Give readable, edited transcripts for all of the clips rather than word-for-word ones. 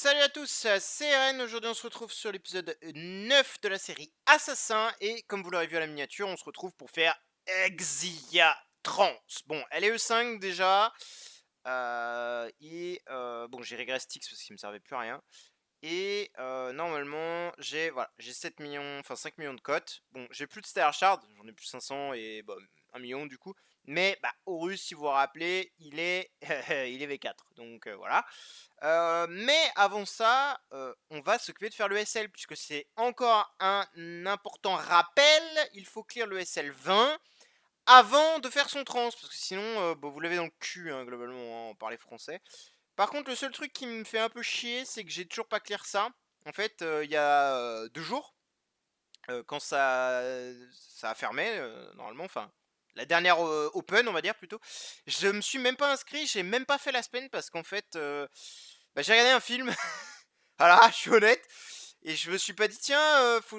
Salut à tous, c'est Eren. Aujourd'hui, on se retrouve sur l'épisode 9 de la série Assassin. Et comme vous l'aurez vu à la miniature, on se retrouve pour faire Exia Trans. Bon, elle est E5 déjà. Bon, j'ai régressé Tix parce qu'il me servait plus à rien. Et normalement, j'ai 7 millions, enfin 5 millions de cotes. Bon, j'ai plus de Star Shard, j'en ai plus 500 et bon, 1 million du coup. Mais bah, Horus, si vous vous rappelez, il est, il est V4. Donc voilà. Mais avant ça, on va s'occuper de faire le SL, puisque c'est encore un important rappel. Il faut clear le SL 20 avant de faire son trans, parce que sinon, bon, vous l'avez dans le cul, hein, globalement, on parlait français. Par contre, le seul truc qui me fait un peu chier, c'est que j'ai toujours pas clear ça. En fait, il y a 2 jours, quand ça a fermé, normalement, enfin, la dernière open, on va dire plutôt, je me suis même pas inscrit, j'ai même pas fait la semaine parce qu'en fait, bah, j'ai regardé un film, voilà, je suis honnête, et je me suis pas dit, tiens, faut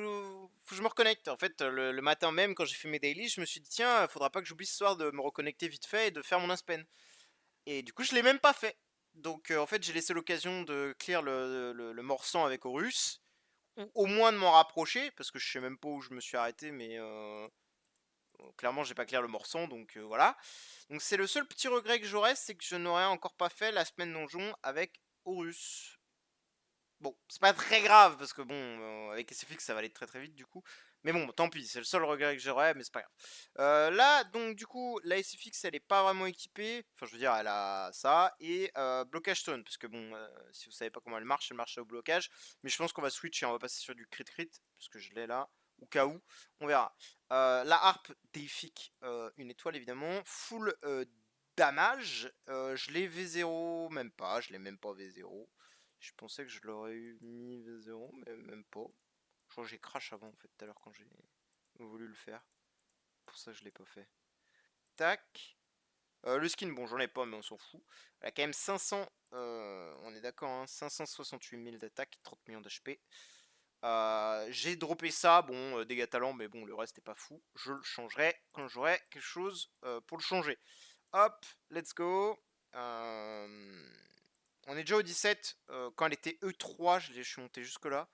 que je me reconnecte. En fait, le matin même, quand j'ai fait mes dailies, je me suis dit, tiens, faudra pas que j'oublie ce soir de me reconnecter vite fait et de faire mon inspen. Et du coup, je l'ai même pas fait. Donc, en fait, j'ai laissé l'occasion de clear le morsan avec Horus, ou au moins de m'en rapprocher, parce que je sais même pas où je me suis arrêté, mais clairement, j'ai pas clear le morsan, donc voilà. Donc, c'est le seul petit regret que j'aurais, c'est que je n'aurais encore pas fait la semaine donjon avec Horus. Bon, c'est pas très grave, parce que bon, avec SFX, ça va aller très très vite du coup. Mais bon, tant pis, c'est le seul regret que j'aurais, mais c'est pas grave. Là, donc du coup, la SFX, elle est pas vraiment équipée. Enfin, je veux dire, elle a ça. Et blocage stone, parce que bon, si vous savez pas comment elle marche au blocage. Mais je pense qu'on va switch et on va passer sur du crit crit, parce que je l'ai là. Au cas où, on verra. La harpe déifique, une étoile évidemment. Full damage. Je l'ai V0, même pas, je l'ai même pas V0. Je pensais que je l'aurais eu mis V0, mais même pas. Je crois que j'ai crash avant en fait tout à l'heure quand j'ai voulu le faire. Pour ça je l'ai pas fait. Tac. Le skin, bon j'en ai pas mais on s'en fout. Elle a quand même 500, on est d'accord, hein, 568 000 d'attaque, 30 millions d'HP. J'ai droppé ça, bon dégâts talent, mais bon le reste est pas fou. Je le changerai quand j'aurai quelque chose pour le changer. Hop, let's go. On est déjà au 17. Quand elle était E3, je suis monté jusque là.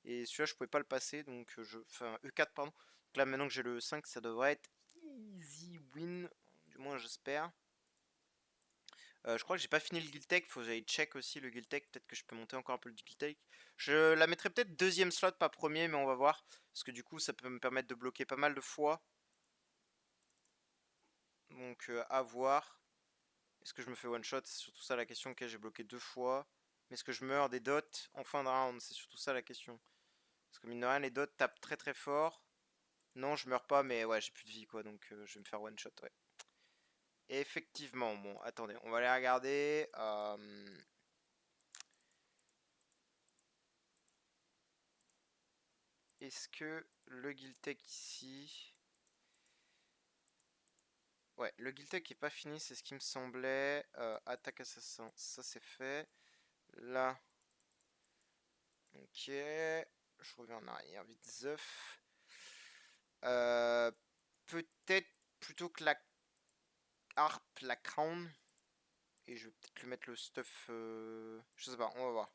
Et celui-là, je pouvais pas le passer. Donc, enfin, E4, pardon. Donc là, maintenant que j'ai le 5, ça devrait être easy win. Du moins, j'espère. Je crois que j'ai pas fini le Guild Tech. Faut que j'aille check aussi le Guild Tech. Peut-être que je peux monter encore un peu le Guild Tech. Je la mettrai peut-être deuxième slot, pas premier, mais on va voir. Parce que du coup, ça peut me permettre de bloquer pas mal de fois. Donc, à voir. Est-ce que je me fais one shot? C'est surtout ça la question. Ok, j'ai bloqué 2 fois. Mais est-ce que je meurs des dots en fin de round? C'est surtout ça la question. Parce que mine de rien, les dots tapent très très fort. Non, je meurs pas, mais ouais, j'ai plus de vie quoi. Donc je vais me faire one shot, ouais. Et effectivement, bon, attendez, on va aller regarder. Est-ce que le Guiltech ici. Ouais, le Guiltech est pas fini, c'est ce qui me semblait. Attaque assassin, ça c'est fait. Là, ok. Je reviens en arrière, vite, zeuf. Euh, Peut-être plutôt que la harpe, la crown. Et je vais peut-être lui mettre le stuff. Je sais pas, on va voir.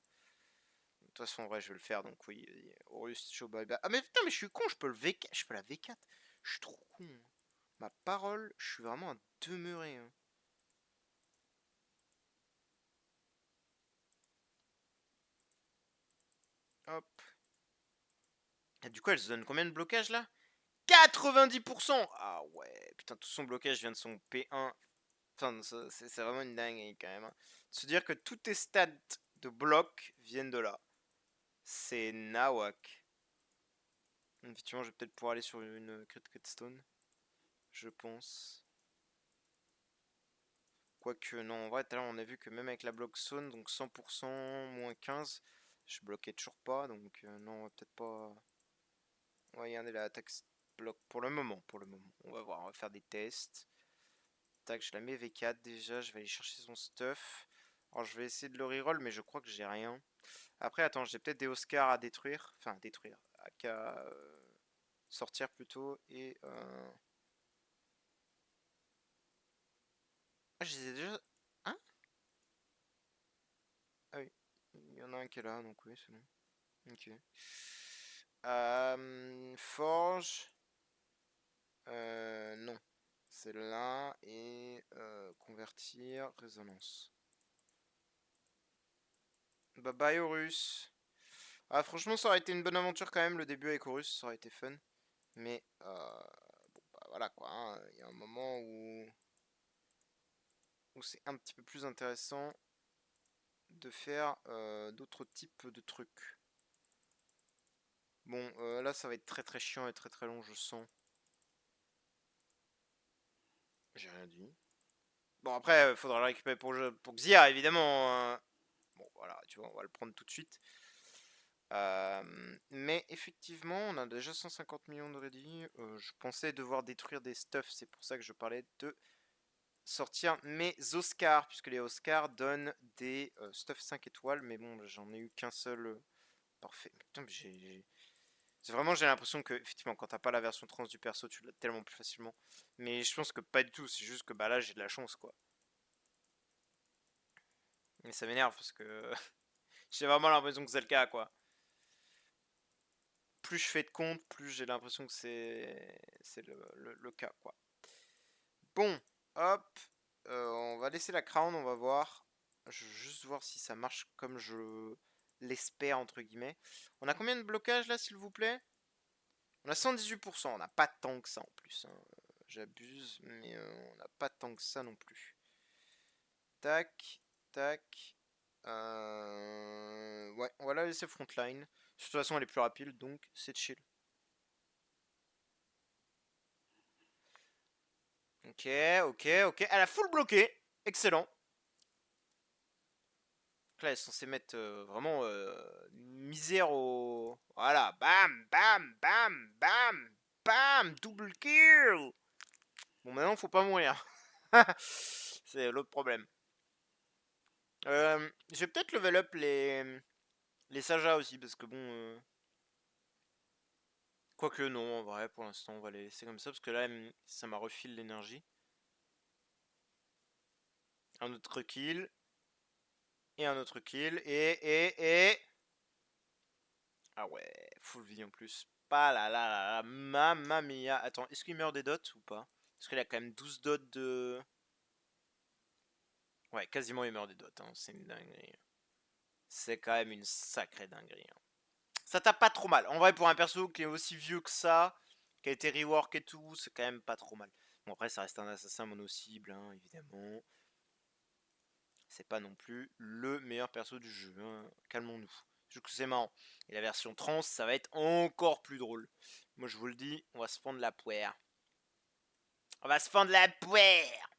De toute façon, en vrai, je vais le faire, donc oui. Horus, show bye bye. Ah, mais putain, mais je suis con, je peux le V4. Je peux la V4. Je suis trop con. Ma parole, je suis vraiment un demeuré, hein. Hop. Et du coup, elle se donne combien de blocage là? 90%. Ah ouais, putain, tout son blocage vient de son P1. Enfin, c'est vraiment une dingue quand même, hein. Se dire que tous tes stats de bloc viennent de là. C'est nawak. Effectivement, je vais peut-être pouvoir aller sur une crit stone. Je pense. Quoique, non, en vrai, tout à l'heure, on a vu que même avec la block zone, donc 100%, moins 15, je bloquais toujours pas, donc non, on va peut-être pas. On va regarder la attaque bloc pour le moment, On va voir, on va faire des tests. Tac, je la mets V4 déjà, je vais aller chercher son stuff. Alors, je vais essayer de le reroll, mais je crois que j'ai rien. Après, attends, j'ai peut-être des Oscars à détruire. Enfin, détruire. À sortir plutôt. Et. Ah, je les ai déjà. Hein? Ah oui. il y en a un qui est là, donc oui, c'est bon. Ok. Forge. Non. C'est là. Et convertir. Résonance. Bye bye Horus. Ah, franchement, ça aurait été une bonne aventure quand même. Le début avec Horus, ça aurait été fun. Mais bon, bah voilà quoi. Hein. Il y a un moment où c'est un petit peu plus intéressant de faire d'autres types de trucs. Bon, là, ça va être très très chiant et très très long, je sens. J'ai rien dit. Bon, après, faudra le récupérer pour Xia, évidemment. Hein. Bon, voilà, tu vois, on va le prendre tout de suite. Mais effectivement, on a déjà 150 millions de ready. Je pensais devoir détruire des stuffs, c'est pour ça que je parlais de sortir mes Oscars, puisque les Oscars donnent des stuffs 5 étoiles, mais bon, j'en ai eu qu'un seul. Parfait. Putain, mais c'est vraiment, j'ai l'impression que, effectivement, quand t'as pas la version trans du perso, tu l'as tellement plus facilement. Mais je pense que pas du tout, c'est juste que bah là, j'ai de la chance, quoi. Mais ça m'énerve parce que j'ai vraiment l'impression que c'est le cas, quoi. Plus je fais de comptes, plus j'ai l'impression que c'est le cas, quoi. Bon, hop, on va laisser la crown, on va voir. Je veux juste voir si ça marche comme je l'espère, entre guillemets. On a combien de blocages là, s'il vous plaît? On a 118%, on n'a pas tant que ça en plus. Hein. J'abuse, mais on n'a pas tant que ça non plus. Tac, tac. Ouais, on va la laisser frontline. De toute façon, elle est plus rapide, donc c'est chill. Ok, ok, ok. Elle a full bloqué. Excellent. Donc là, elle est censée mettre vraiment misère au... Voilà, bam, bam, bam, bam, bam, double kill. Bon, maintenant, faut pas mourir. C'est l'autre problème. Je vais peut-être level up les Saja aussi, parce que bon... Quoique non, en vrai, pour l'instant, on va les laisser comme ça, parce que là, ça m'a refilé l'énergie. Un autre kill. Et un autre kill. Et... Ah ouais, full vie en plus. Pas là là là là, mamma mia. Attends, est-ce qu'il meurt des dots ou pas? Parce qu'il a quand même 12 dots de... Ouais, quasiment il meurt des dots, hein. C'est une dinguerie. C'est quand même une sacrée dinguerie. Hein. Ça tape pas trop mal. En vrai, pour un perso qui est aussi vieux que ça, qui a été rework et tout, c'est quand même pas trop mal. Bon, après, ça reste un assassin mono-cible, hein, évidemment. C'est pas non plus le meilleur perso du jeu. Hein. Calmons-nous. Je que c'est marrant. Et la version trans, ça va être encore plus drôle. Moi, je vous le dis, on va se fendre la poire. On va se fendre la poire.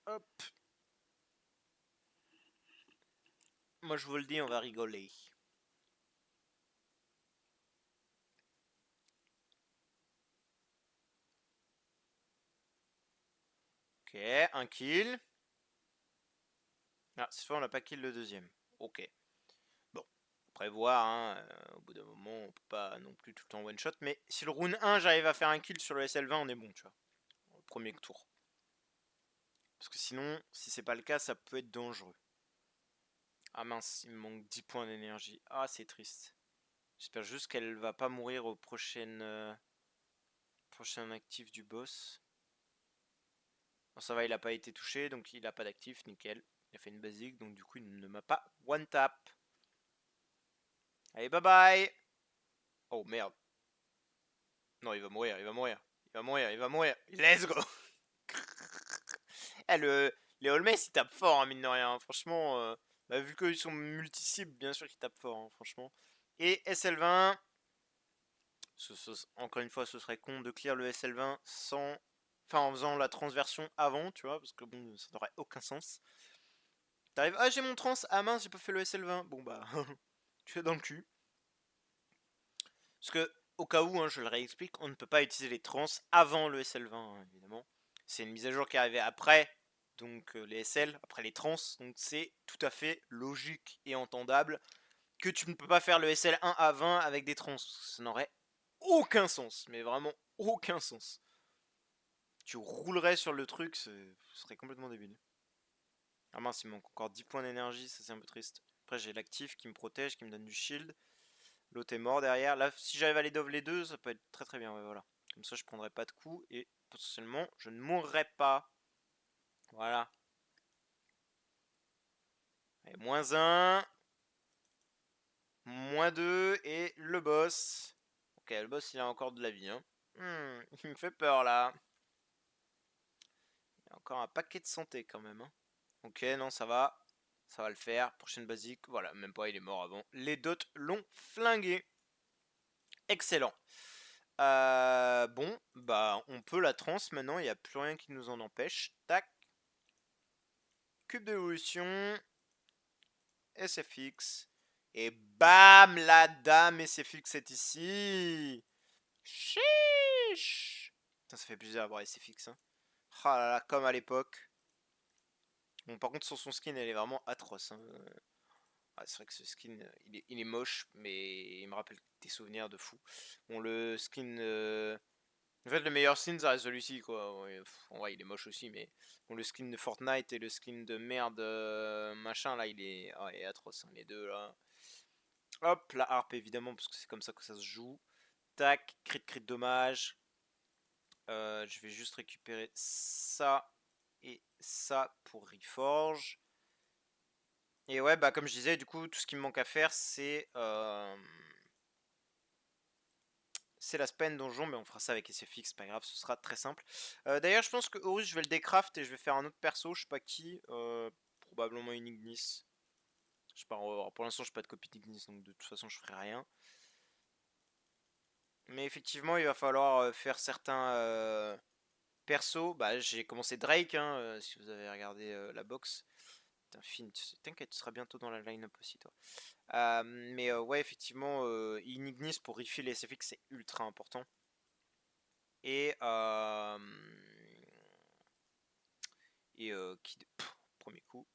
Hop. Moi, je vous le dis, on va rigoler. Ok, un kill. Ah, cette fois, on n'a pas kill le deuxième. Ok. Bon, prévoir, hein, au bout d'un moment, on peut pas non plus tout le temps one shot. Mais si le round 1, j'arrive à faire un kill sur le SL20, on est bon, tu vois. Au premier tour. Parce que sinon, si c'est pas le cas, ça peut être dangereux. Ah mince, il me manque 10 points d'énergie. Ah, c'est triste. J'espère juste qu'elle va pas mourir au prochain actif du boss. Bon, ça va, il a pas été touché, donc il a pas d'actif, nickel. Il a fait une basique, donc du coup, il ne m'a pas one tap. Allez, bye bye. Oh merde. Non, il va mourir, il va mourir. Il va mourir, il va mourir. Let's go. Eh, les Holmès, ils tapent fort, hein, mine de rien. Franchement, bah, vu qu'ils sont multi-cibles, bien sûr qu'ils tapent fort, hein, franchement. Et SL20, encore une fois, ce serait con de clear le SL20 sans... Enfin, en faisant la transversion avant, tu vois, parce que bon, ça n'aurait aucun sens. T'arrives, ah j'ai mon trans, ah mince, j'ai pas fait le SL20. Bon bah, tu es dans le cul. Parce que, au cas où, hein, je le réexplique, on ne peut pas utiliser les trans avant le SL20, hein, évidemment. C'est une mise à jour qui est arrivée après, donc les SL, après les trans, donc c'est tout à fait logique et entendable que tu ne peux pas faire le SL1 à 20 avec des trans. Ça n'aurait aucun sens, mais vraiment aucun sens. Tu roulerais sur le truc, ce serait complètement débile. Ah mince, il me manque encore 10 points d'énergie, ça c'est un peu triste. Après j'ai l'actif qui me protège, qui me donne du shield. L'autre est mort derrière. Là, si j'arrive à les dove les deux, ça peut être très très bien, ouais, voilà. Comme ça je prendrai pas de coups et potentiellement je ne mourrai pas. Voilà. Allez, moins un, moins 2 et le boss. Ok, le boss il a encore de la vie, hein. Il me fait peur là. Il y a encore un paquet de santé quand même, hein. Ok, non, ça va. Ça va le faire. Prochaine basique. Voilà, même pas, il est mort avant. Les dots l'ont flingué. Excellent. Bon, bah, on peut la trans maintenant. Il n'y a plus rien qui nous en empêche. Tac. Cube d'évolution. SFX. Et bam, la dame SFX est ici. Chiche. Putain, ça fait plaisir d'avoir SFX, hein. Ah là là, comme à l'époque. Bon, par contre, sur son skin, elle est vraiment atroce, hein. Ah, c'est vrai que ce skin, il est moche, mais il me rappelle des souvenirs de fou. Bon, le skin. En fait, le meilleur skin, ça reste celui-ci, quoi. Ouais, en vrai, il est moche aussi, mais. Bon, le skin de Fortnite et le skin de merde, machin, là, il est atroce, hein, les deux, là. Hop, la harpe, évidemment, parce que c'est comme ça que ça se joue. Tac, crit dommage. Je vais juste récupérer ça et ça pour Reforge. Et ouais, bah comme je disais, du coup, tout ce qui me manque à faire, c'est la spend donjon, mais on fera ça avec SFX, pas grave, ce sera très simple. D'ailleurs, je pense que Horus, je vais le décraft et je vais faire un autre perso, je sais pas qui, probablement une Ignis. Je sais pas, pour l'instant, je n'ai pas de copie d'Ignis, donc de toute façon, je ferai rien. Mais effectivement, il va falloir faire certains persos. Bah, j'ai commencé Drake, hein, si vous avez regardé la box. Putain, Finn, t'inquiète, tu seras bientôt dans la line-up aussi, toi. Mais ouais, effectivement, Inignis pour refill les SFX, c'est ultra important. Et, premier coup,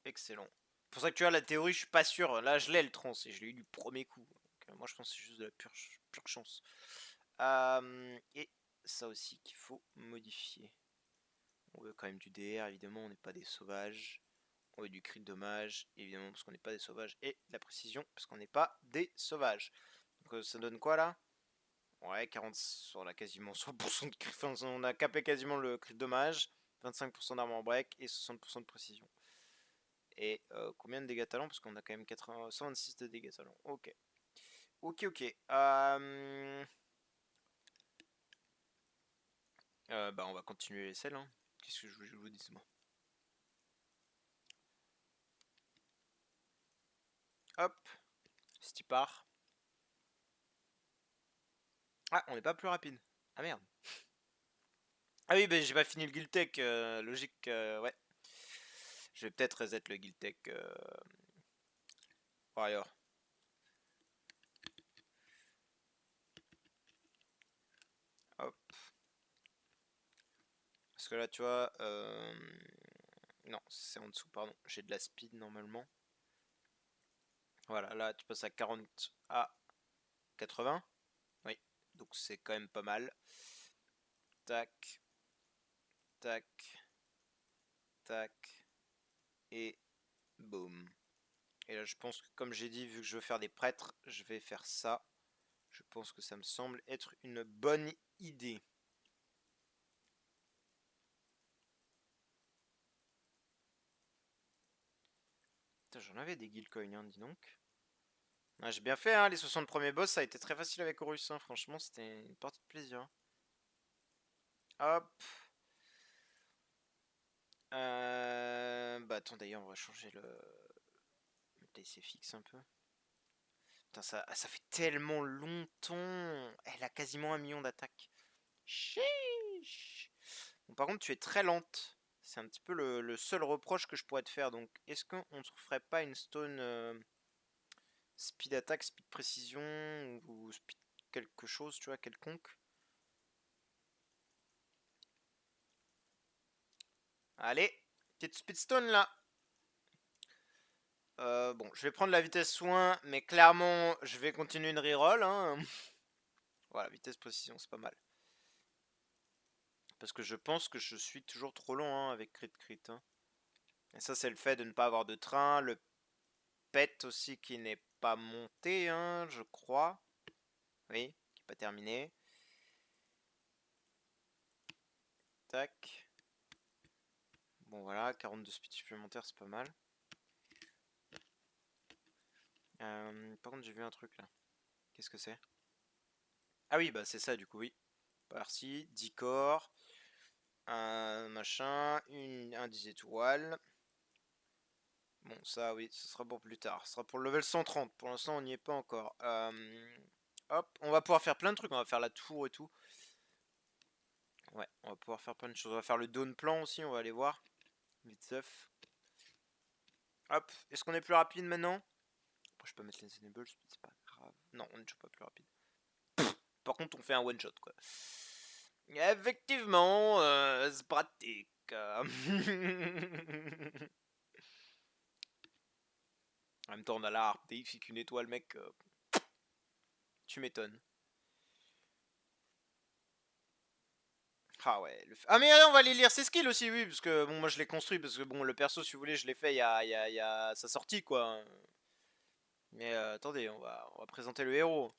excellent. C'est pour ça que tu vois, la théorie, je suis pas sûr. Là, je l'ai le trans et je l'ai eu du premier coup. Donc, moi, je pense que c'est juste de la pure chance. Et ça aussi qu'il faut modifier. On veut quand même du DR, évidemment, on n'est pas des sauvages. On veut du crit de dommage, évidemment, parce qu'on n'est pas des sauvages. Et la précision, parce qu'on n'est pas des sauvages. Donc ça donne quoi là? Ouais, 40, on a quasiment 100% de crit, enfin, on a capé quasiment le crit de dommage, 25% d'armor break et 60% de précision. Et combien de dégâts talent? Parce qu'on a quand même 126 de dégâts talent. Ok. Ok. Bah on va continuer les selles, hein. Qu'est-ce que je vous dis moi? Hop, c'est part. Ah, on n'est pas plus rapide. Ah merde. Ah oui, bah, j'ai pas fini le Guild Tech, logique, ouais. Je vais peut-être reset le Guild Tech. Ailleurs. Hop. Parce que là, tu vois, non, c'est en dessous, pardon. J'ai de la speed normalement. Voilà, là, tu passes à 40 à 80. Oui, donc c'est quand même pas mal. Tac, tac, tac, et boum. Et là, je pense que comme j'ai dit, vu que je veux faire des prêtres, je vais faire ça. Je pense que ça me semble être une bonne idée. Putain, j'en avais des guild coins, hein, dis donc. Ah, j'ai bien fait, hein, les 60 premiers boss, ça a été très facile avec Horus, hein, franchement, c'était une partie de plaisir. Hop. Bah attends, d'ailleurs, on va changer le TC un peu. Putain, ça fait tellement longtemps. Elle a quasiment 1 million d'attaques. Chiche. Bon, par contre, tu es très lente. C'est un petit peu le seul reproche que je pourrais te faire. Donc, est-ce qu'on ne se ferait pas une stone speed attack, speed précision ou speed quelque chose, tu vois, quelconque? Allez, petite speedstone là. Bon, je vais prendre la vitesse soin, mais clairement, je vais continuer une reroll, hein. Voilà, vitesse précision, c'est pas mal. Parce que je pense que je suis toujours trop long hein, avec crit crit. Hein. Et ça, c'est le fait de ne pas avoir de train. Le pet aussi qui n'est pas monté, hein, je crois. Oui, qui n'est pas terminé. Tac. Bon voilà, 42 speed supplémentaires, c'est pas mal. Par contre, j'ai vu un truc là. Qu'est-ce que c'est? Ah oui, bah c'est ça du coup, oui. Par-ci, 10 corps. Un machin, un 10 étoiles. Bon, ça oui, ce sera pour plus tard. Ce sera pour le level 130. Pour l'instant, on n'y est pas encore. Hop, on va pouvoir faire plein de trucs. On va faire la tour et tout. Ouais, on va pouvoir faire plein de choses. On va faire le down plan aussi, on va aller voir. Vite seuf. Hop, est-ce qu'on est plus rapide maintenant? Après, je peux mettre les enables, c'est pas grave. Non, on n'est toujours pas plus rapide. Par contre, on fait un one shot quoi. Effectivement, c'est pratique. En même temps, on a la harpe, il qu'une étoile, mec. Tu m'étonnes. Ah ouais. Ah mais on va aller lire ses skills aussi, oui, parce que bon, moi je l'ai construit, parce que bon, le perso, si vous voulez, je l'ai fait il y a sa sortie, quoi. Mais attendez, on va présenter le héros.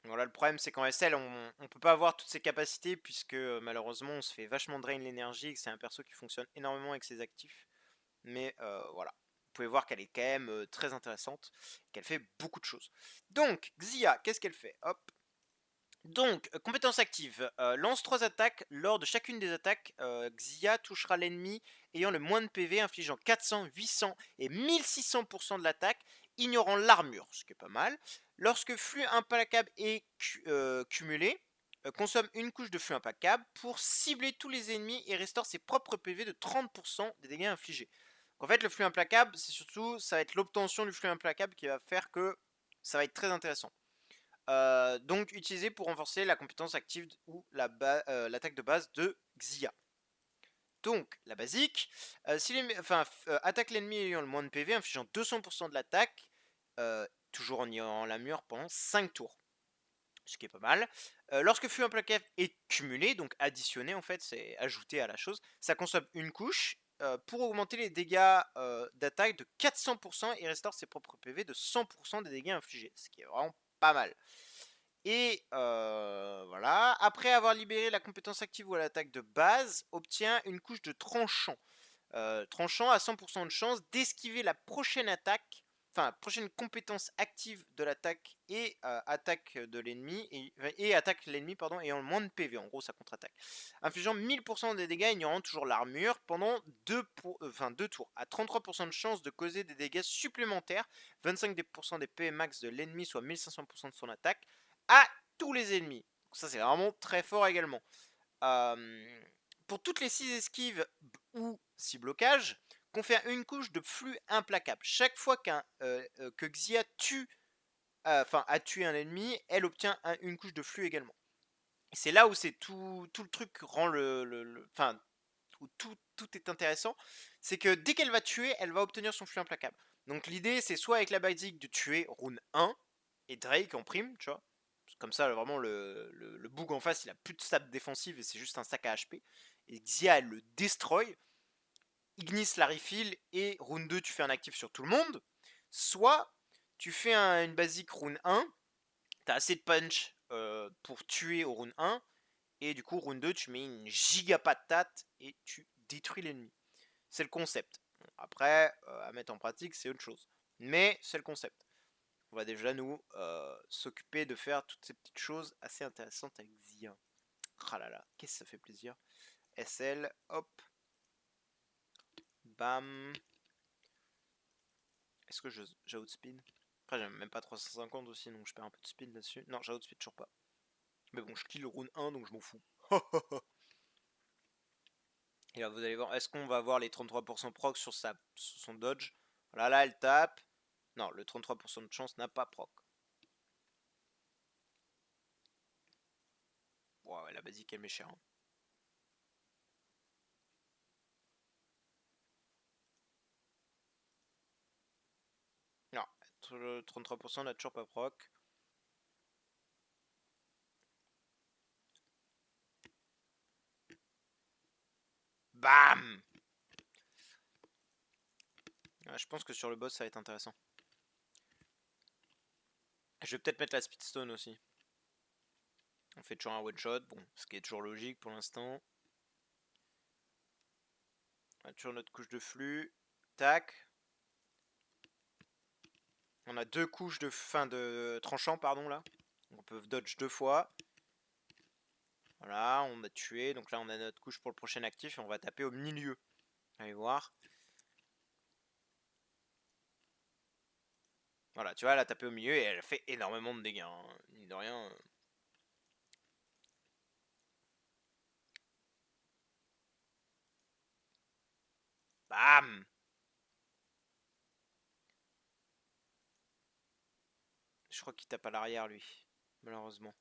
Voilà, le problème, c'est qu'en SL, on peut pas avoir toutes ses capacités, puisque malheureusement, on se fait vachement drain l'énergie, et que c'est un perso qui fonctionne énormément avec ses actifs. Mais voilà. Vous pouvez voir qu'elle est quand même très intéressante, qu'elle fait beaucoup de choses. Donc, Xia, qu'est-ce qu'elle fait? Hop. Donc, compétence active. Lance 3 attaques. Lors de chacune des attaques, Xia touchera l'ennemi ayant le moins de PV, infligeant 400, 800 et 1600% de l'attaque, ignorant l'armure, ce qui est pas mal. Lorsque flux implacable est cumulé, consomme une couche de flux implacable pour cibler tous les ennemis et restaure ses propres PV de 30% des dégâts infligés. Donc, en fait, le flux implacable, c'est surtout, ça va être l'obtention du flux implacable qui va faire que ça va être très intéressant. Donc utilisé pour renforcer la compétence active ou l'attaque de base de Xia. Donc la basique, si attaque l'ennemi ayant le moins de PV, infligeant 200% de l'attaque, toujours en ayant la mure pendant 5 tours. Ce qui est pas mal. Lorsque flux implacable est cumulé, donc additionné en fait, c'est ajouté à la chose, ça consomme une couche pour augmenter les dégâts d'attaque de 400% et restaure ses propres PV de 100% des dégâts infligés. Ce qui est vraiment pas mal. Et voilà, après avoir libéré la compétence active ou à l'attaque de base, obtient une couche de tranchant. Tranchant a 100% de chance d'esquiver la prochaine attaque, enfin prochaine compétence active de l'attaque et attaque de l'ennemi, et attaque l'ennemi pardon, ayant le moins de PV, en gros sa contre-attaque. Infligeant 1000% des dégâts, ignorant toujours l'armure pendant 2 tours. A 33% de chance de causer des dégâts supplémentaires, 25% des PV max de l'ennemi, soit 1500% de son attaque, à tous les ennemis. Donc ça c'est vraiment très fort également. Pour toutes les 6 esquives ou 6 blocages, confère une couche de flux implacable. Chaque fois que Xia a tué un ennemi, elle obtient une couche de flux également. C'est là où c'est tout le truc rend enfin, où tout est intéressant, c'est que dès qu'elle va tuer, elle va obtenir son flux implacable. Donc l'idée, c'est soit avec la basique de tuer Rune 1 et Drake en prime, tu vois. Comme ça, vraiment, le bug en face, il a plus de stab défensive et c'est juste un sac à HP. Et Xia, elle le destroy. Ignis la refill et Rune 2, tu fais un actif sur tout le monde. Soit tu fais une basique Rune 1, t'as assez de punch pour tuer au Rune 1. Et du coup, Rune 2, tu mets une giga patate et tu détruis l'ennemi. C'est le concept. Après, à mettre en pratique, c'est autre chose. Mais c'est le concept. On va déjà nous s'occuper de faire toutes ces petites choses assez intéressantes avec Xia. Ah là là, qu'est-ce que ça fait plaisir. SL, hop. Bam. Est-ce que j'ai outspeed? Après, j'ai même pas 350 aussi, donc je perds un peu de speed là-dessus. Non, j'ai outspeed toujours pas. Mais bon, je kill le round 1, donc je m'en fous. Et là, vous allez voir, est-ce qu'on va avoir les 33% proc sur son dodge? Voilà, là, elle tape. Non, le 33% de chance n'a pas proc. Ouais, la basique, elle m'est chère. Hein. Non, le 33% n'a toujours pas proc. Bam! Ouais, je pense que sur le boss, ça va être intéressant. Je vais peut-être mettre la Speedstone aussi. On fait toujours un one-shot, bon, ce qui est toujours logique pour l'instant. On a toujours notre couche de flux. Tac. On a deux couches de fin de tranchant, pardon, là. On peut dodge 2 fois. Voilà, on a tué. Donc là, on a notre couche pour le prochain actif et on va taper au milieu. Allez voir. Voilà, tu vois, elle a tapé au milieu et elle fait énormément de dégâts. Hein. Mine de rien. Bam! Je crois qu'il tape à l'arrière, lui. Malheureusement.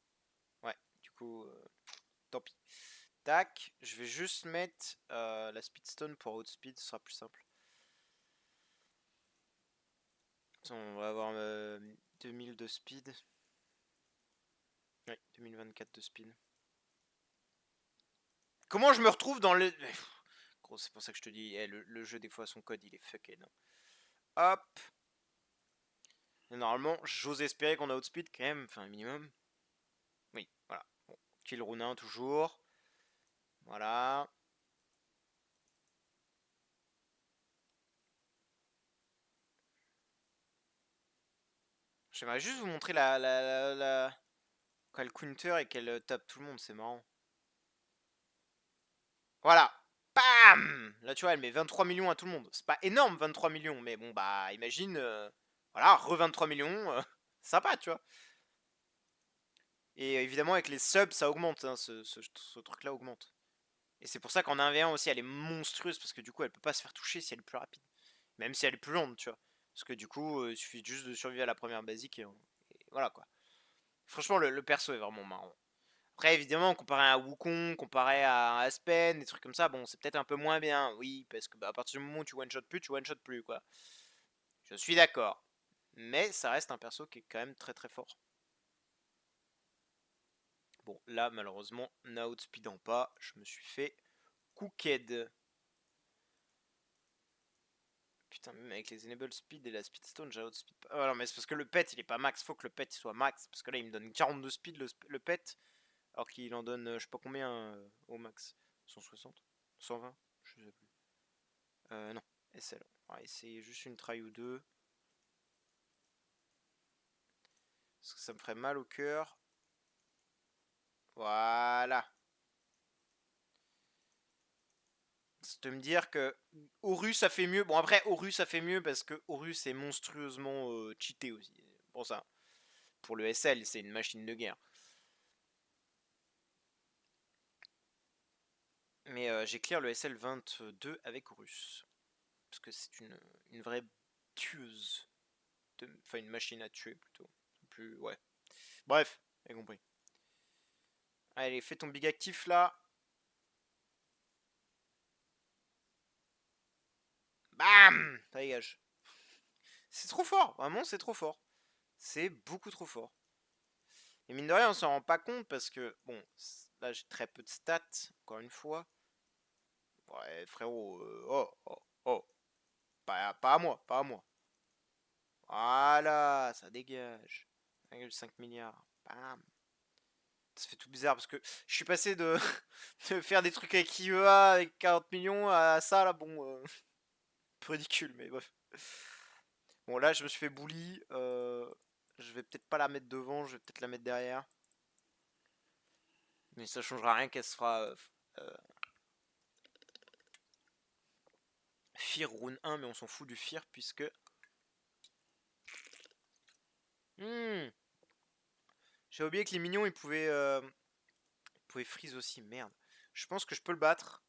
Ouais, du coup, tant pis. Tac, je vais juste mettre la Speedstone pour outspeed, ce sera plus simple. On va avoir 2000 de speed. Ouais, 2024 de speed. Comment je me retrouve dans le... Gros, c'est pour ça que je te dis, le jeu, des fois, son code, il est fucked. Hop. Et normalement, j'ose espérer qu'on a outspeed quand même, enfin, un minimum. Oui, voilà. Bon, kill Runin, toujours. Voilà. J'aimerais juste vous montrer quand elle counter et qu'elle tape tout le monde, c'est marrant. Voilà. Bam! Là, tu vois, elle met 23 millions à tout le monde. C'est pas énorme, 23 millions, mais bon, bah, imagine. Voilà, re 23 millions. Sympa, tu vois. Et évidemment, avec les subs, ça augmente. Hein, ce truc-là augmente. Et c'est pour ça qu'en 1v1 aussi, elle est monstrueuse. Parce que du coup, elle peut pas se faire toucher si elle est plus rapide. Même si elle est plus lente, tu vois. Parce que du coup, il suffit juste de survivre à la première basique. Et voilà, quoi. Franchement, le perso est vraiment marrant. Après, évidemment, comparé à un Wukong, comparé à un Aspen, des trucs comme ça, bon, c'est peut-être un peu moins bien, oui, parce que bah, à partir du moment où tu one-shot plus, tu one-shot plus, quoi. Je suis d'accord. Mais ça reste un perso qui est quand même très très fort. Bon, là, malheureusement, n'outspeedant pas, je me suis fait cooked. Putain, même avec les enable speed et la speedstone, j'ai outspeed pas. Ah non, mais c'est parce que le pet, il est pas max, faut que le pet il soit max. Parce que là, il me donne 42 speed le pet, alors qu'il en donne je sais pas combien au max. 160 120 je sais plus. Non, SL. On va essayer juste une try ou deux. Parce que ça me ferait mal au cœur. Voilà. C'est de me dire que Horus ça fait mieux. Bon après Horus ça fait mieux parce que Horus est monstrueusement cheaté aussi. Pour ça. Pour le SL c'est une machine de guerre. Mais j'ai clear le SL 22 avec Horus. Parce que c'est une vraie tueuse. Enfin une machine à tuer plutôt. Plus, ouais. Bref, j'ai compris. Allez, fais ton big actif là. Bam! Ça dégage. C'est trop fort, vraiment c'est trop fort. C'est beaucoup trop fort. Et mine de rien, on s'en rend pas compte parce que, bon, là j'ai très peu de stats, encore une fois. Ouais, frérot, oh, oh, oh. Pas à moi, pas à moi. Voilà, ça dégage. 1,5 milliards. Bam. Ça fait tout bizarre parce que je suis passé de, de faire des trucs avec IEA avec 40 millions à ça là, bon, un peu ridicule, mais bref. Bon, là je me suis fait bully. Je vais peut-être pas la mettre devant, je vais peut-être la mettre derrière. Mais ça changera rien qu'elle sera Fear Rune 1, mais on s'en fout du Fear puisque. J'ai oublié que les minions ils pouvaient freeze aussi, merde. Je pense que je peux le battre.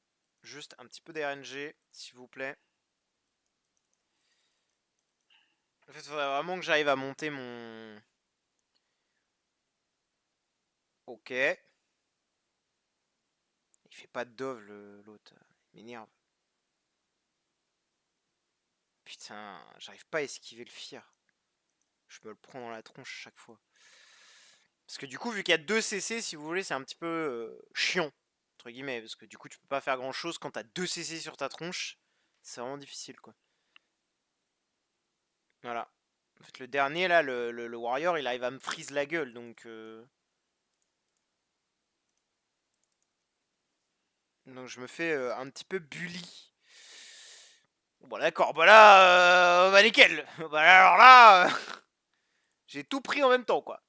Juste un petit peu d'RNG, s'il vous plaît. En fait, il faudrait vraiment que j'arrive à monter mon. Ok. Il fait pas de dove l'autre. Il m'énerve. Putain, j'arrive pas à esquiver le Fear. Je me le prends dans la tronche chaque fois. Parce que du coup, vu qu'il y a 2 CC, si vous voulez, c'est un petit peu chiant. entre guillemets, parce que du coup tu peux pas faire grand chose quand t'as 2 CC sur ta tronche. C'est vraiment difficile quoi. Voilà. En fait le dernier là, le warrior, il arrive à me freeze la gueule donc je me fais un petit peu bully. Bon d'accord, bah là, bah nickel. Bah alors là, j'ai tout pris en même temps quoi.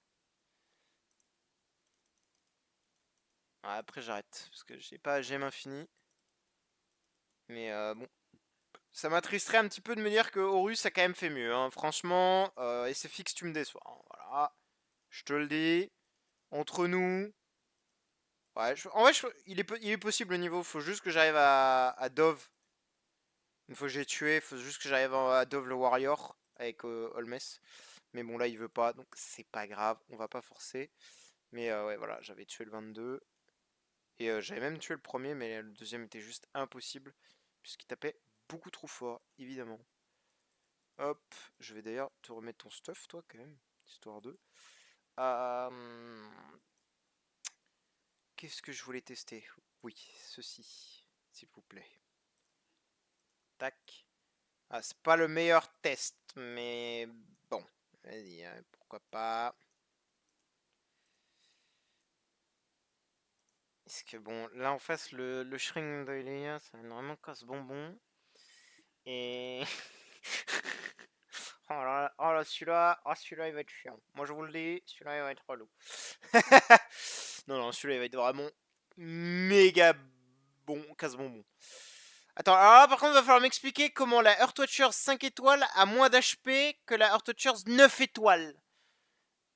Après j'arrête, parce que j'ai pas gemme infini. Mais bon, ça m'attristerait un petit peu de me dire que Horus a quand même fait mieux. Hein. Franchement, SFX, tu me déçois. Hein. Voilà, je te le dis. Entre nous. Ouais, en vrai, il est possible le niveau. Faut juste que j'arrive à Dove. Une fois que j'ai tué, faut juste que j'arrive à Dove le Warrior avec Holmes. Mais bon, là, il veut pas, donc c'est pas grave. On va pas forcer. Mais ouais, voilà, j'avais tué le 22. Et j'avais même tué le premier, mais le deuxième était juste impossible. Puisqu'il tapait beaucoup trop fort, évidemment. Hop, je vais d'ailleurs te remettre ton stuff, toi, quand même, histoire de. Qu'est-ce que je voulais tester? Oui, ceci, s'il vous plaît. Tac. Ah, c'est pas le meilleur test, mais bon, vas-y, hein, pourquoi pas. Est-ce que bon, là en face, le shrink d'Oileia, ça va vraiment casse-bonbon. Et. Oh là, celui-là, il va être chiant. Moi, je vous le dis, celui-là, il va être relou. Non, non, celui-là, il va être vraiment méga bon, casse-bonbon. Attends, alors là, par contre, il va falloir m'expliquer comment la Earthwatchers 5 étoiles a moins d'HP que la Earthwatchers 9 étoiles.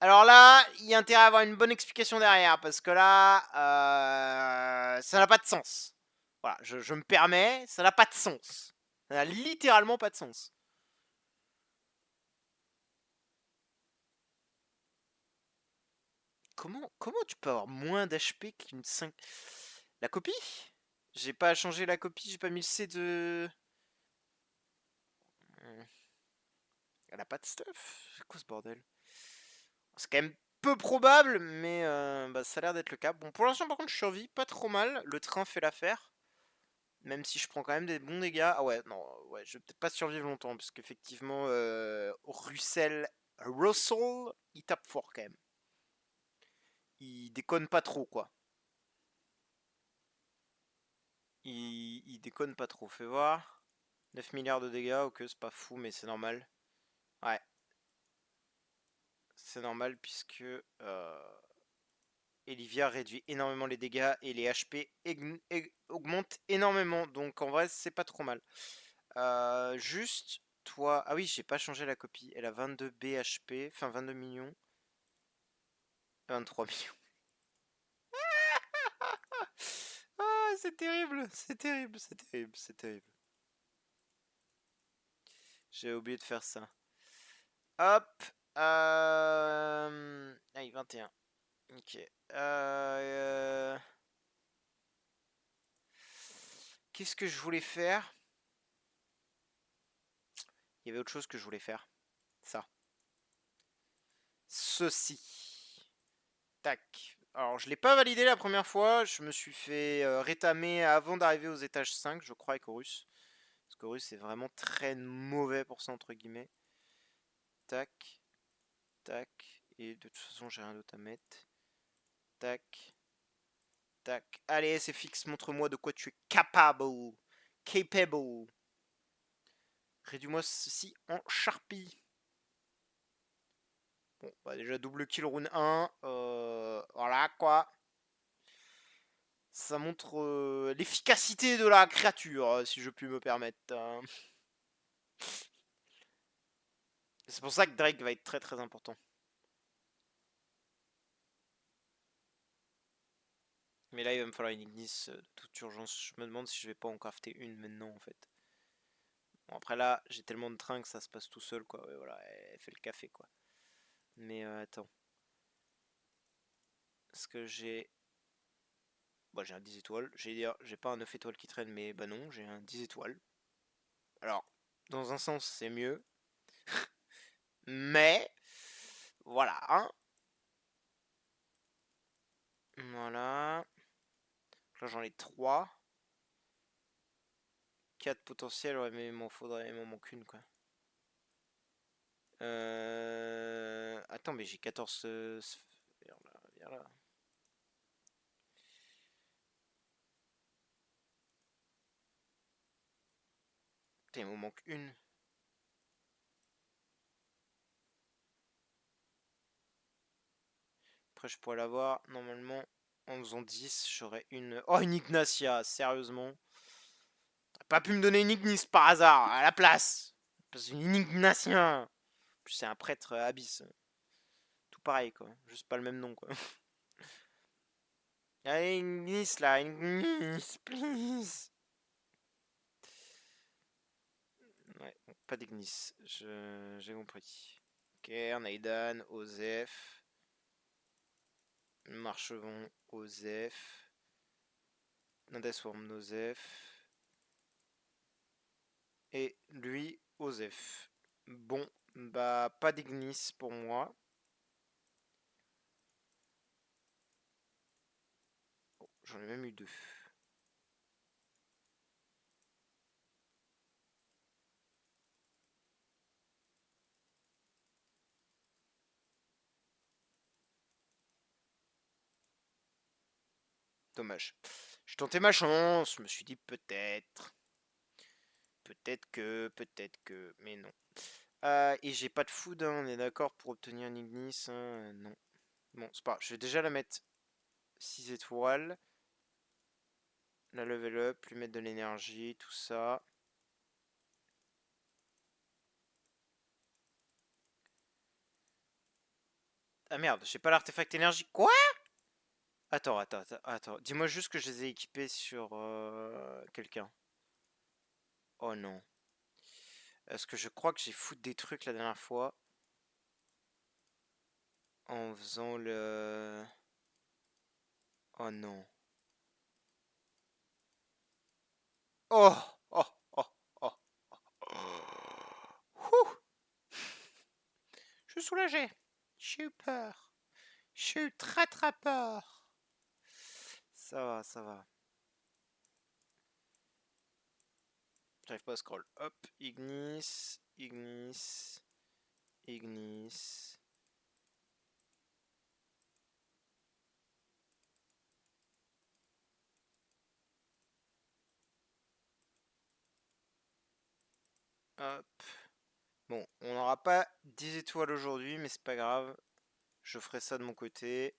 Alors là, il y a intérêt à avoir une bonne explication derrière, parce que là, ça n'a pas de sens. Voilà, je me permets, ça n'a pas de sens. Ça n'a littéralement pas de sens. Comment tu peux avoir moins d'HP qu'une 5... La copie? J'ai pas changé la copie, j'ai pas mis le C de... Elle a pas de stuff? C'est quoi ce bordel? C'est quand même peu probable, mais bah, ça a l'air d'être le cas. Bon, pour l'instant, par contre, je survis pas trop mal. Le train fait l'affaire. Même si je prends quand même des bons dégâts. Ah ouais, non, ouais, je vais peut-être pas survivre longtemps, parce qu'effectivement, Russell, il tape fort quand même. Il déconne pas trop, quoi. Il déconne pas trop, fais voir. 9 milliards de dégâts, ok, c'est pas fou, mais c'est normal. Ouais. C'est normal puisque Elivia réduit énormément les dégâts et les HP augmentent énormément. Donc en vrai, c'est pas trop mal. Juste, toi... Ah oui, j'ai pas changé la copie. Elle a 22 BHP, enfin 22 millions. 23 millions. Ah, c'est terrible, c'est terrible, c'est terrible, c'est terrible. J'ai oublié de faire ça. Hop. Ah, 21. Ok. Qu'est-ce que je voulais faire? Il y avait autre chose que je voulais faire. Ça. Ceci. Tac. Alors, je l'ai pas validé la première fois. Je me suis fait rétamer avant d'arriver aux étages 5, je crois, avec Horus. Parce qu'Horus est vraiment très mauvais pour ça, entre guillemets. Tac. Tac. Et de toute façon, j'ai rien d'autre à mettre. Tac. Tac. Allez, c'est fixe. Montre-moi de quoi tu es capable. Capable. Réduis-moi ceci en Sharpie. Bon, bah déjà double kill round 1. Voilà quoi. Ça montre l'efficacité de la créature, si je puis me permettre. Hein. C'est pour ça que Drake va être très très important. Mais là, il va me falloir une Ignis de toute urgence. Je me demande si je vais pas en crafter une maintenant en fait. Bon, après là, j'ai tellement de trains que ça se passe tout seul quoi. Ouais, voilà, elle fait le café quoi. Mais attends. Est-ce que j'ai. Bon, j'ai un 10 étoiles. J'ai dire, j'ai pas un 9 étoiles qui traîne, mais bah non, j'ai un 10 étoiles. Alors, dans un sens, c'est mieux. Mais, voilà. Hein. Voilà. Là j'en ai 3. 4 potentiels, ouais, mais il m'en manque une, quoi. Attends, mais j'ai 14 sphères là, viens là. Putain, il m'en manque une. Après, je pourrais l'avoir normalement en faisant 10. J'aurais une. Oh, une Ignacia, sérieusement. T'as pas pu me donner une Ignis par hasard à la place. Parce qu'une Ignatien. En plus, c'est un prêtre abyss. Tout pareil, quoi. Juste pas le même nom, quoi. Allez, Ignis là, Ignis, please. Ouais, bon, pas d'Ignis. J'ai compris. Ok, on a Aidan, Osef. Marchevon, Osef. Nadesworm, Nosef. Et lui, Osef. Bon, bah, pas d'Ignis pour moi. Oh, j'en ai même eu 2. Dommage. Je tentais ma chance, je me suis dit peut-être. Peut-être que, mais non. Et j'ai pas de food, hein, on est d'accord pour obtenir un Ignis, hein, non. Bon, c'est pas grave, je vais déjà la mettre 6 étoiles. La level up, lui mettre de l'énergie, tout ça. Ah merde, j'ai pas l'artefact énergie. Quoi? Attends. Dis-moi juste que je les ai équipés sur quelqu'un. Oh non. Parce que je crois que j'ai foutu des trucs la dernière fois. En faisant le... Oh non. Oh, oh, oh, oh. Ouh, je suis soulagé. J'ai eu peur. J'ai eu très très peur. Ça va, ça va. J'arrive pas à scroll. Hop, Ignis, Ignis, Ignis. Hop. Bon, on n'aura pas 10 étoiles aujourd'hui, mais c'est pas grave. Je ferai ça de mon côté.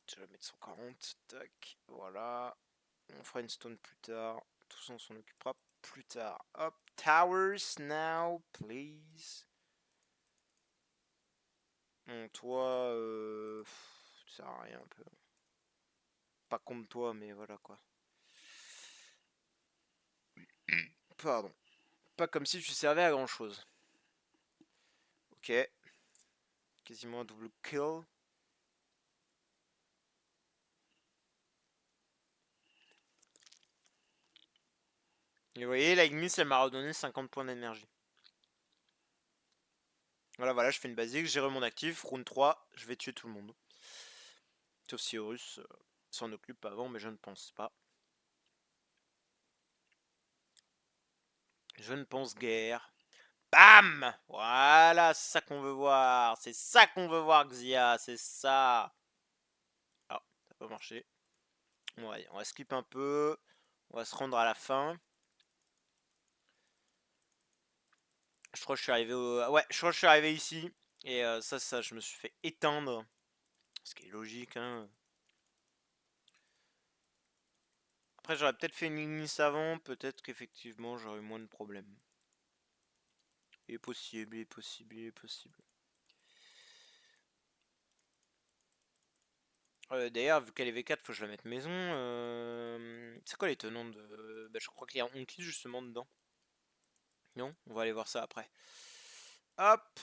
Je vais mettre 140. Tac, voilà. On fera une stone plus tard. Tout ça, on s'en occupera plus tard. Hop, towers now, please. Bon, toi, tu sers à rien un peu. Pas comme toi, mais voilà quoi. Pardon. Pas comme si tu servais à grand chose. Ok. Quasiment un double kill. Et vous voyez, la Ignis, elle m'a redonné 50 points d'énergie. Voilà, je fais une basique, j'ai mon actif, round 3, je vais tuer tout le monde. Sauf si Horus s'en occupe avant, mais je ne pense pas. Je ne pense guère. Bam! Voilà, c'est ça qu'on veut voir. C'est ça qu'on veut voir, Xia. C'est ça. Ah, ça n'a pas marché. Bon, allez, on va skip un peu. On va se rendre à la fin. Je crois que je suis arrivé au... Ouais, je crois que je suis arrivé ici. Et ça, je me suis fait éteindre. Ce qui est logique, hein. Après, j'aurais peut-être fait une Ignis avant. Peut-être qu'effectivement, j'aurais eu moins de problèmes. Il est possible, il est possible, il est possible. D'ailleurs, vu qu'elle est V4, faut que je la mette maison. C'est quoi les tenants de... Bah, je crois qu'il y a Onky justement dedans. Non? On va aller voir ça après. Hop!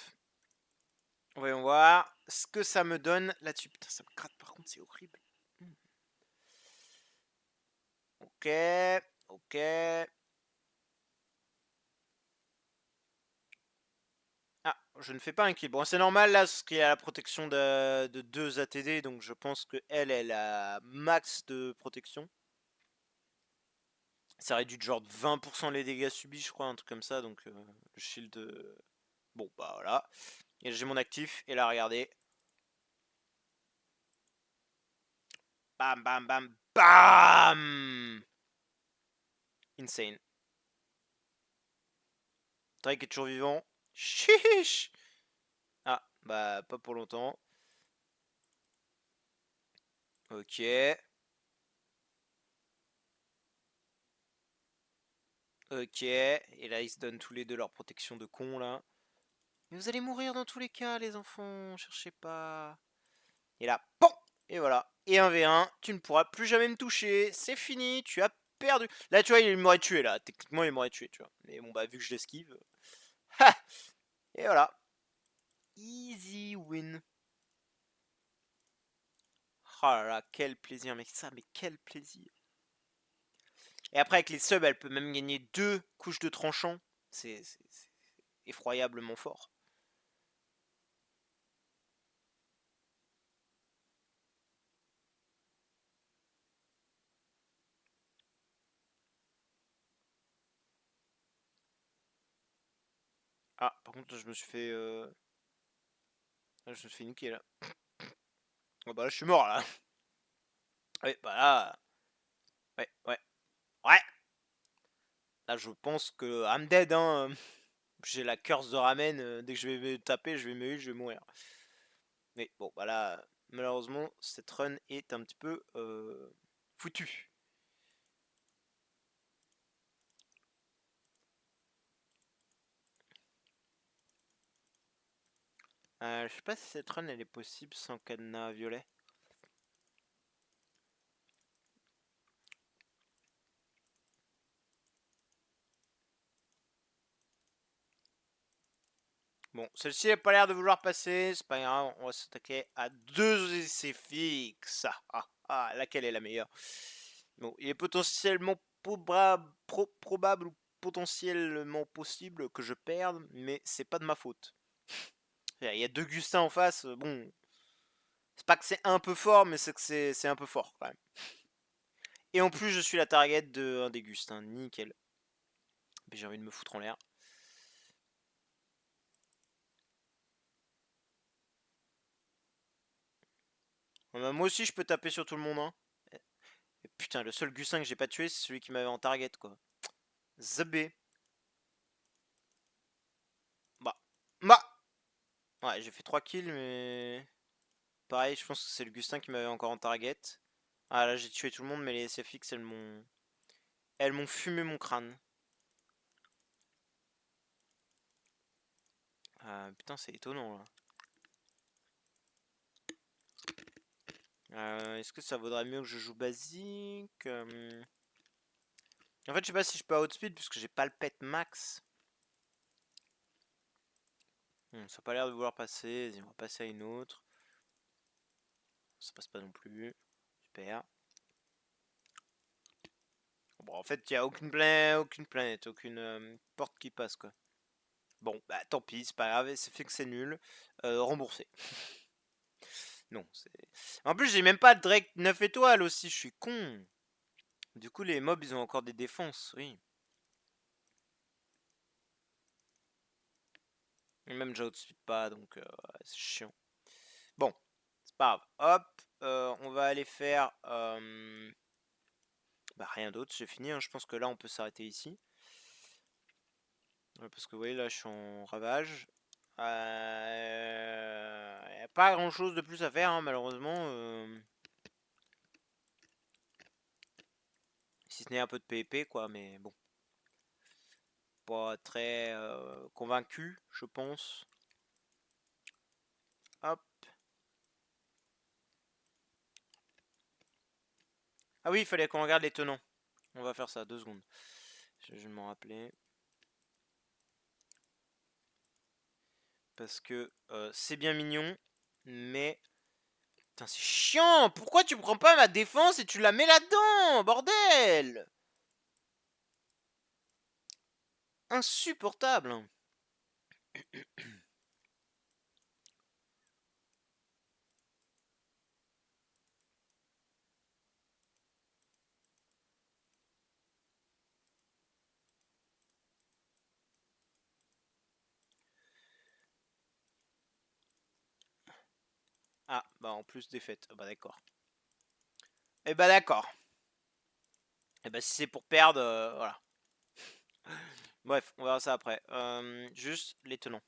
Voyons voir ce que ça me donne là-dessus. Putain, ça me gratte par contre, c'est horrible. Ok, ok. Ah, je ne fais pas un kill. Bon, c'est normal là, parce qu'il y a la protection de 2 ATD, donc je pense que elle a max de protection. Ça réduit de genre de 20% les dégâts subis, je crois, un truc comme ça, donc le shield... Bon, bah voilà. Et j'ai mon actif, et là, regardez. Bam, bam, bam, BAM! Insane. Drake est toujours vivant. Chiche! Ah, bah, pas pour longtemps. Ok. Ok. Et là, ils se donnent tous les deux leur protection de con, là. Mais vous allez mourir dans tous les cas, les enfants. Cherchez pas. Et là, POM! Et voilà. Et 1v1, tu ne pourras plus jamais me toucher. C'est fini, tu as perdu. Là, tu vois, il m'aurait tué, là. Techniquement, il m'aurait tué, tu vois. Mais bon, bah, vu que je l'esquive. Ha! Et voilà. Easy win. Oh là là, quel plaisir, mec. Ça, mais quel plaisir. Et après, avec les subs, elle peut même gagner 2 couches de tranchant. C'est effroyablement fort. Ah, par contre, je me suis fait... je me suis fait niquer, là. Oh, bah là, je suis mort, là. Ouais, bah là... Ouais, ouais. Ouais! Là, je pense que I'm dead, hein. J'ai la curse de ramen. Dès que je vais me taper, je vais me je vais mourir. Mais bon, bah là, malheureusement, cette run est un petit peu foutue. Je sais pas si cette run elle est possible sans cadenas violet. Bon, celle-ci n'a pas l'air de vouloir passer, c'est pas grave, on va s'attaquer à 2 essais fixes. Laquelle est la meilleure? Bon, il est potentiellement probable ou potentiellement possible que je perde, mais c'est pas de ma faute. Il y a 2 Gustins en face, bon, c'est pas que c'est un peu fort, mais c'est que c'est un peu fort quand même. Et en plus, je suis la target de un des Gustins, nickel. J'ai envie de me foutre en l'air. Moi aussi, je peux taper sur tout le monde, hein. Et putain, le seul Gussin que j'ai pas tué, c'est celui qui m'avait en target, quoi. Zabé. Bah. Bah. Ouais, j'ai fait 3 kills, mais... Pareil, je pense que c'est le Gustin qui m'avait encore en target. Ah, là, j'ai tué tout le monde, mais les SFX, elles m'ont... Elles m'ont fumé mon crâne. Ah, putain, c'est étonnant, là. Est-ce que ça vaudrait mieux que je joue basique En fait, je sais pas si je peux outspeed, puisque j'ai pas le pet max. Ça a pas l'air de vouloir passer. Vas-y, on va passer à une autre. Ça passe pas non plus. Super. Bon, en fait, il n'y a aucune planète, aucune porte qui passe, quoi. Bon, bah tant pis, c'est pas grave, c'est fait que c'est nul. Remboursé. Non, c'est... En plus, j'ai même pas Drake 9 étoiles aussi, je suis con. Du coup, les mobs, ils ont encore des défenses, oui. Et même j'outspeed pas, donc c'est chiant. Bon, c'est pas grave. Hop, on va aller faire... Bah rien d'autre, j'ai fini, hein. Je pense que là, on peut s'arrêter ici. Parce que vous voyez, là, je suis en ravage. Y a pas grand chose de plus à faire, hein, malheureusement. Si ce n'est un peu de PvP, quoi, mais bon. Pas très convaincu, je pense. Hop. Ah oui, il fallait qu'on regarde les tenants. On va faire ça, 2 secondes. Je vais m'en rappeler. Parce que c'est bien mignon, mais... Putain, c'est chiant. Pourquoi tu prends pas ma défense et tu la mets là-dedans, bordel? Insupportable. Ah, bah en plus défaite. Ah bah d'accord. Eh bah d'accord. Eh bah si c'est pour perdre, voilà. Bref, on verra ça après. Juste les tenants.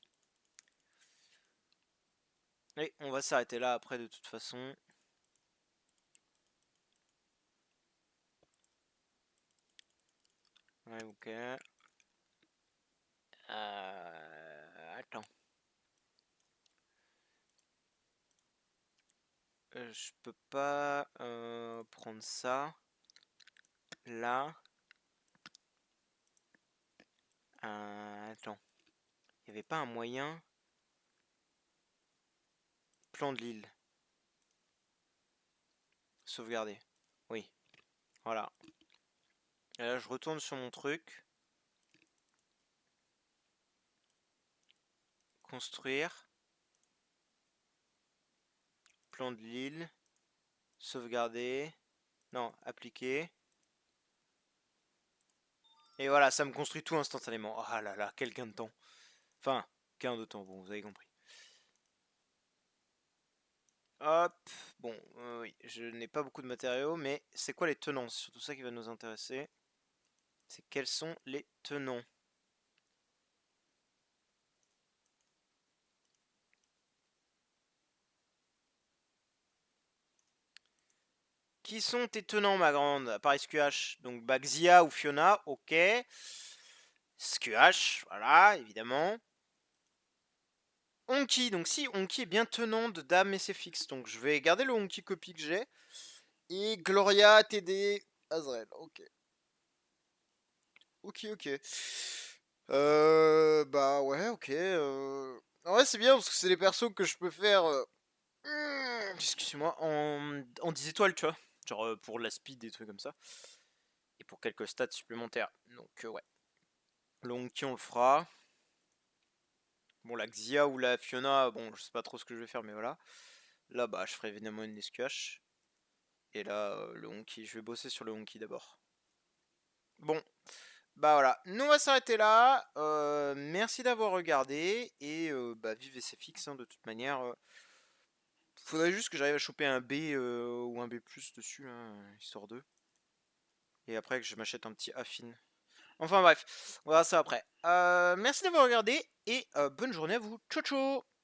Et on va s'arrêter là après de toute façon. Ouais, ok. Attends. Je peux pas prendre ça. Là. Attends. Il n'y avait pas un moyen. Plan de l'île. Sauvegarder. Oui. Voilà. Et là, je retourne sur mon truc. Construire. Plan de l'île. Sauvegarder. Non, appliquer. Et voilà, ça me construit tout instantanément. Ah là là, quel gain de temps. Enfin, gain de temps, bon, vous avez compris. Hop, bon, oui, je n'ai pas beaucoup de matériaux, mais c'est quoi les tenants? C'est surtout ça qui va nous intéresser. C'est quels sont les tenants? Qui sont tes tenants, ma grande? À part SQH, donc Baxia ou Fiona, ok. SQH, voilà, évidemment. Honky, donc si, Honky est bien tenant de Dame et c'est fixe, donc je vais garder le Honky copie que j'ai. Et Gloria, TD, Azrael, ok. Ok, ok. Bah ouais, ok. En vrai, c'est bien parce que c'est les persos que je peux faire. Excusez-moi, en 10 étoiles, tu vois. Genre pour la speed, des trucs comme ça. Et pour quelques stats supplémentaires. Donc, ouais. Le Honky, on le fera. Bon, la Xia ou la Fiona, bon, je sais pas trop ce que je vais faire, mais voilà. Là, bah, je ferai évidemment une SQH. Et là, le Honky, je vais bosser sur le Honky d'abord. Bon, bah voilà, nous on va s'arrêter là. Merci d'avoir regardé. Et bah, vive SFX, hein, de toute manière. Faudrait juste que j'arrive à choper un B ou un B+, dessus, hein, histoire d'eux. Et après que je m'achète un petit affine. Enfin bref, on verra ça après. Merci d'avoir regardé et bonne journée à vous. Ciao ciao.